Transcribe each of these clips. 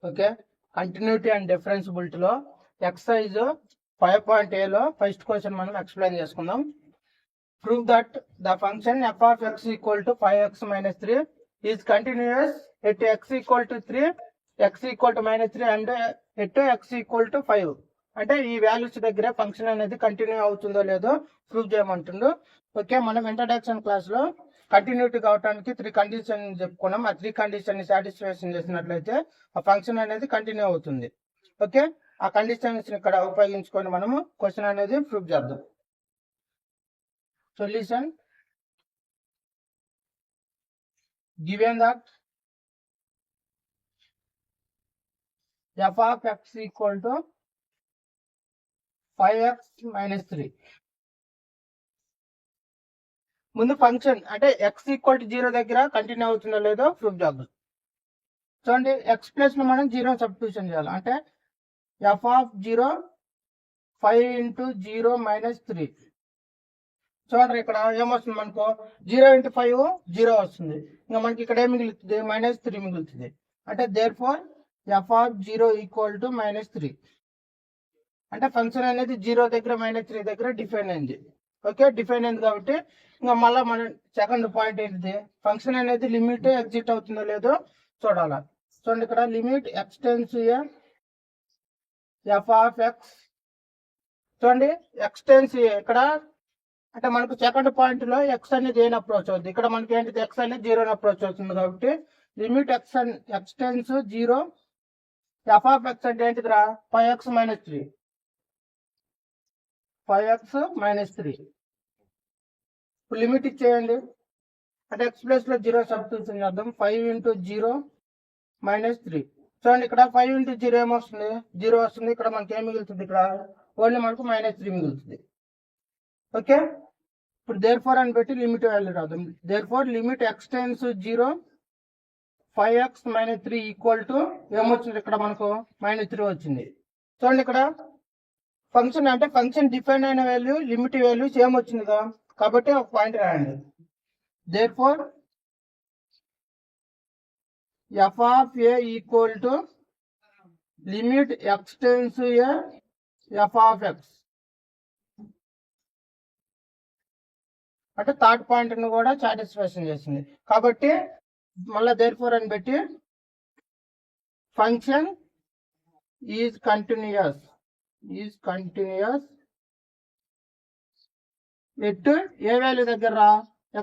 Okay, continuity and డిఫరెన్సిబిలిటీలో exercise 5.A first question మనం explain చేసుకుందాం. Prove that the function f of x equal to 5x minus 3 is continuous at x equal to 3, x equal to minus 3 and at x equal to 5. అంటే ఈ values దగ్గర function అనేది continue అవుతుందో లేదో prove చేయమంటుండు. Okay, మనం introduction class లో continuity కావడానికి 3 condition చెప్పుకున్నాం. ఆ 3 కండిషన్ ని సాటిస్ఫాక్షన్ చేసినట్లయితే ఆ ఫంక్షన్ అనేది కంటిన్యూ అవుతుంది. ఓకే, ఆ కండిషన్స్ ఇక్కడ ఉపయోగించుకొని మనము క్వశ్చన్ అనేది ప్రూవ్ చేద్దాం. Solution: given that f of x equal to 5x minus 3. ముందు ఫంక్షన్ అంటే x ఈక్వల్ టు 0 దగ్గర కంటిన్యూ అవుతుందో లేదో ప్రూవ్ చేద్దాం. చూడండి, x ప్లస్ లో మనం 0 సబ్స్టిట్యూషన్ చేయాలి. అంటే f of 0 5 into 0 minus 3. చూడండి, ఇక్కడ ఏమొస్తుంది మనకు 0 into 5 0 వస్తుంది. ఇంకా మనకి ఇక్కడ ఏం మిగులుతుంది? -3 మిగులుతుంది. అంటే therefore f of 0 equal to -3. అంటే ఫంక్షన్ అనేది 0 దగ్గర -3 దగ్గర డిఫైన్ అయింది. ఓకే, డిఫైన్ అయింది కాబట్టి ఇంకా మళ్ళీ మన సెకండ్ పాయింట్ ఏంటిది? ఫంక్షన్ అనేది లిమిట్ ఎగ్జిట్ అవుతుందో లేదో చూడాలి. చూడండి, ఇక్కడ limit x tends f of x. చూడండి, ఎక్స్టెన్స్ ఇక్కడ అంటే మనకు సెకండ్ పాయింట్ లో x అనేది ఏం అప్రోచ్ అవుతుంది. ఇక్కడ మనకి ఏంటిది? x అనేది 0 అప్రోచ్ అవుతుంది కాబట్టి limit x tends 0 f of x అంటే ఏంటిదిరా? 5x minus 3. 5x minus 3. ఇప్పుడు లిమిట్ ఇచ్చేయండి. అంటే x ప్లస్ లో 0 సబ్స్టిట్యూషన్ చేద్దాం. 5 into 0 minus 3. చూడండి, ఇక్కడ 5 into 0 ఏమొస్తుంది? 0 వస్తుంది. ఇక్కడ మనకి ఏం మిగులుతుంది? ఇక్కడ ఓన్లీ మనకు -3 మిగులుతుంది. ఓకే, ఇప్పుడు దేర్ ఫోర్ అని పెట్టి లిమిట్ వాల్యూ రాద్దాం. Therefore limit x tends 0 5x minus 3 equal to ఏమొచ్చింది? ఇక్కడ మనకు -3 వచ్చింది. చూడండి, ఇక్కడ ఫంక్షన్ అంటే ఫంక్షన్ డిఫైన్ అయిన వాల్యూ లిమిట్ వాల్యూ సేమ్ వచ్చింది కదా, కాబట్టి ఒక పాయింట్ రాయండి. Therefore f of a equal to limit x tends f of x. అంటే థర్డ్ పాయింట్ ను కూడా సాటిస్ఫాక్షన్ చేసింది కాబట్టి మళ్ళీ దేర్ ఫోర్ అని పెట్టి function is continuous at a value దగ్గర?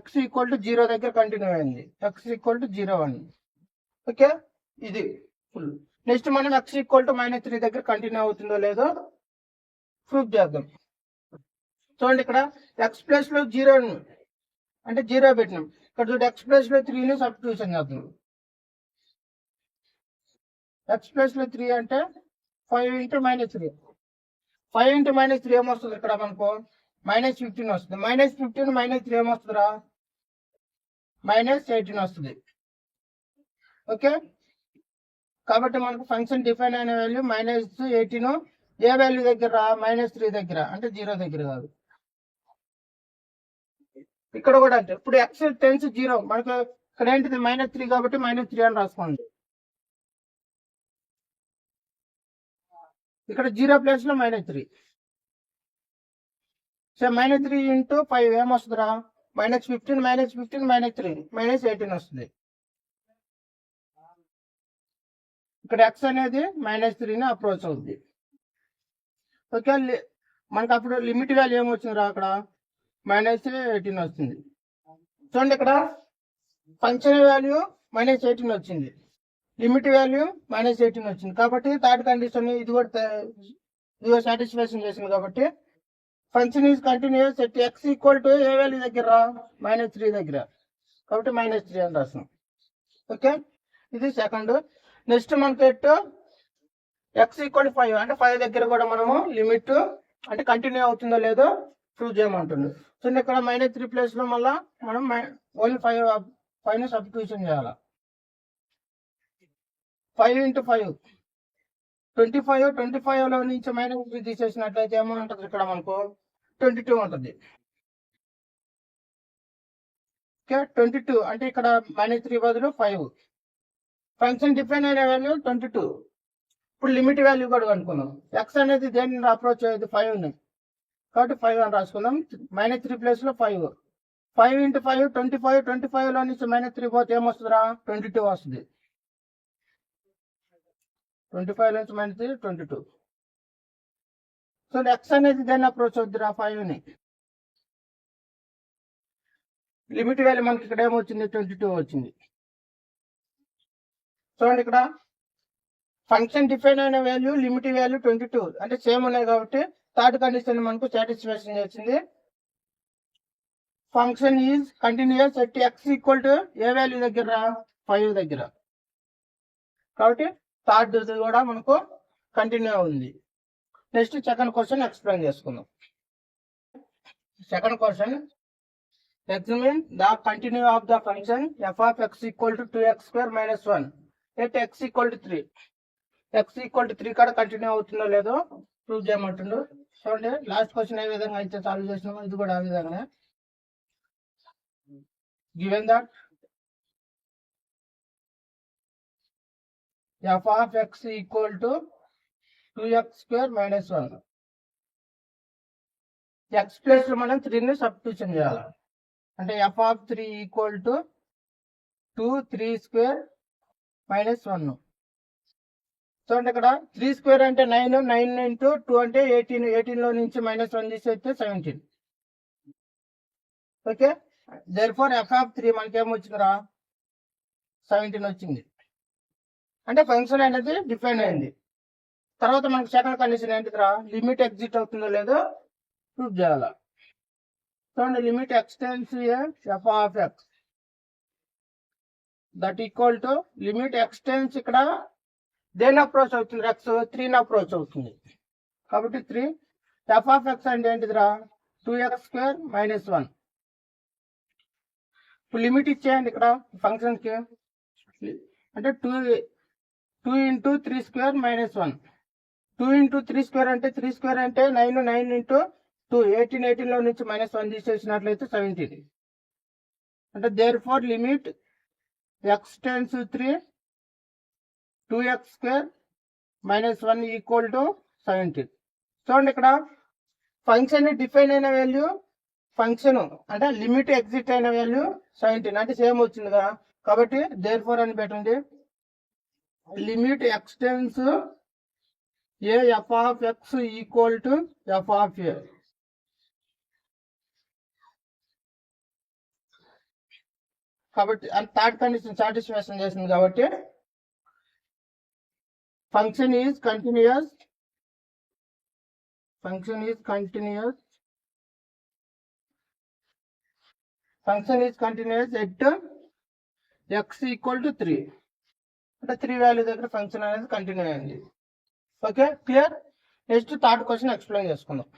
x ఈక్వల్ టు 0 దగ్గర కంటిన్యూ అయింది. x ఈక్వల్ టు 0 అని. ఓకే, ఇది ఫుల్. నెక్స్ట్ మనం x ఈక్వల్ టు -3 దగ్గర కంటిన్యూ అవుతుందో లేదో ప్రూవ్ చేద్దాం. చూడండి, ఇక్కడ x ప్లస్ లో 0 అంటే 0 పెట్టినాం. ఇక్కడ చూడండి, x ప్లస్ లో 3 సబ్స్టిట్యూషన్ చేద్దాం. x ప్లస్ లో 3 అంటే 5 into -3. 5 into -3 ఏమొస్తుంది? ఇక్కడ మనకు -15 వస్తుంది. -15 -3 ఏమొస్తుందిరా? -18 వస్తుంది. ఓకే, కాబట్టి మనకు ఫంక్షన్ డిఫైన్ అయిన వాల్యూ -18 ఏ వాల్యూ దగ్గర? -3 దగ్గర, అంటే 0 దగ్గర కాదు. ఇక్కడ కూడా అంటే ఇప్పుడు x టెన్స్ 0 మనకు ఇక్కడ ఏంటిది? -3 కాబట్టి -3 అని రాసుకోండి. ఇక్కడ 0 ప్లేస్ లో -3. So -3 into 5 ఏమొస్తుందిరా? -15 -3 -18 వస్తుంది. ఇక్కడ x అనేది -3ని అప్రోచ్ అవుతుంది. ఓకే, మనకు అప్పుడు లిమిట్ వాల్యూ ఏమొచ్చిందిరా? అక్కడ -18 వస్తుంది. చూడండి, ఇక్కడ ఫంక్షన్ వాల్యూ -18 వచ్చింది, లిమిట్ వాల్యూ -18 వచ్చింది. కాబట్టి థర్డ్ కండిషన్ ఇది కూడా సాటిస్ఫాక్షన్ చేసింది. కాబట్టి function is continuous at x equal to A value దగ్గర? -3 దగ్గర, కాబట్టి -3 అని రాస్తాం. ఓకే, ఇది సెకండ్. నెక్స్ట్ మనకి ఎట్ x ఈక్వల్ టు 5 అంటే 5 దగ్గర కూడా మనము లిమిట్ అంటే కంటిన్యూ అవుతుందో లేదో ప్రూవ్ చేయమంటుంది. సో ఇక్కడ -3 ప్లేస్ లో మళ్ళీ మనం ఓన్లీ 5 సబ్స్టిట్యూషన్ చేయాలి. 5 into 5 25 లో నుంచి -3 తీసేసినట్లయితే ఏమో ఉంటుంది? ఇక్కడ మనకు 22 ఉంటుంది. ఓకే, 22 అంటే ఇక్కడ -3 బదులు 5. ఫంక్షన్ డిఫైన్ అయిన వాల్యూ 22. ఇప్పుడు లిమిట్ వాల్యూ కూడా కనుక్కున్నాం. ఎక్స్ అనేది దేని అప్రోచ్ అయ్యేది 5 కాబట్టి 5 అని రాసుకుందాం. -3 ప్లేస్ లో 5. 5 × 5 25. 25 లో నుంచి -3 పోతే ఏమొస్తుందిరా 22 వస్తుంది. 25 నుంచి -3 22. సో ఎక్స్ అనేది దేన్ని అప్రోచ్ అవుద్దిరా 5ని. లిమిట్ వాల్యూ మనకి ఇక్కడ ఏమొచ్చింది 22 వచ్చింది. చూడండి ఇక్కడ ఫంక్షన్ డిఫైన్ అయిన వాల్యూ లిమిట్ వాల్యూ 22 అంటే సేమ్ ఉన్నాయి కాబట్టి థర్డ్ కండిషన్ మనకు సాటిస్ఫాక్షన్ చేసింది. Function is continuous at X equal to A value దగ్గర 5 దగ్గర. కాబట్టి థర్డ్ కూడా మనకు కంటిన్యూ ఉంది. నెక్స్ట్ సెకండ్ క్వశ్చన్ ఎక్స్ప్లెయిన్ చేసుకుందాం. Second question examine the continue of the function f of x equal to 2x² - 1 at x equal to 3. x equal to 3 కాడ continue అవుతుందో లేదో ప్రూవ్ చేయమంటుండు. చూడండి లాస్ట్ క్వశ్చన్ ఏ విధంగా అయితే సాల్వ్ చేసినామో ఇది కూడా ఆ విధంగా. Given that f of x equal to 2x² - 1. x place లో మనం 3ని సబ్స్టిట్యూషన్ చేయాలి. అంటే f of 3 equal to 2 3² - 1. చూడండి ఇక్కడ 3² అంటే 9, 9 × 2 అంటే 18, 18 లో నుంచి -1 తీసేస్తే 17. ఓకే, దేర్ఫోర్ f of 3 మనకి ఏమొచ్చిందిరా 17 వచ్చింది. అంటే ఫంక్షన్ అనేది డిఫైన్ అయింది. తర్వాత మనకి సెకండ్ కండిషన్ ఏంటిదిరా లిమిట్ ఎగ్జిట్ అవుతుందో లేదో ప్రూవ్ చేయాలి. చూడండి limit x tends f of x that equal to limit ఎక్స్టెన్స్ ఇక్కడ దేని అప్రోచ్ అవుతుంది x 3ని అప్రోచ్ అవుతుంది. కాబట్టి 3 f of x అంటే ఏంటిదిరా 2x² - 1. ఇప్పుడు లిమిట్ ఇచ్చేయండి ఇక్కడ ఫంక్షన్ కి. అంటే 2 × 3² - 1. 2 × 3² అంటే 3² అంటే 9, 9 × 2 18, 18 లో నుంచి -1 తీసేసినట్లయితే 17. అంటే therefore limit x → 3 2x² - 1 equal to 17. చూడండి ఇక్కడ ఫంక్షన్ డిఫైన్ అయిన వాల్యూ ఫంక్షన్ అంటే లిమిట్ ఎగ్జిట్ అయిన వాల్యూ 17 అంటే సేమ్ వచ్చిందిగా. కాబట్టి దేర్ ఫోర్ అని పెట్టండి limit x tends a f of x equal to f of a. కాబట్టి థర్డ్ కండిషన్ సాటిస్ఫాక్షన్ చేసింది కాబట్టి function is continuous at x equal to 3. అంటే 3 వాల్యూ దగ్గర ఫంక్షన్ అనేది కంటిన్యూ అయింది. Okay, clear. Next third question explain చేసుకుందాం.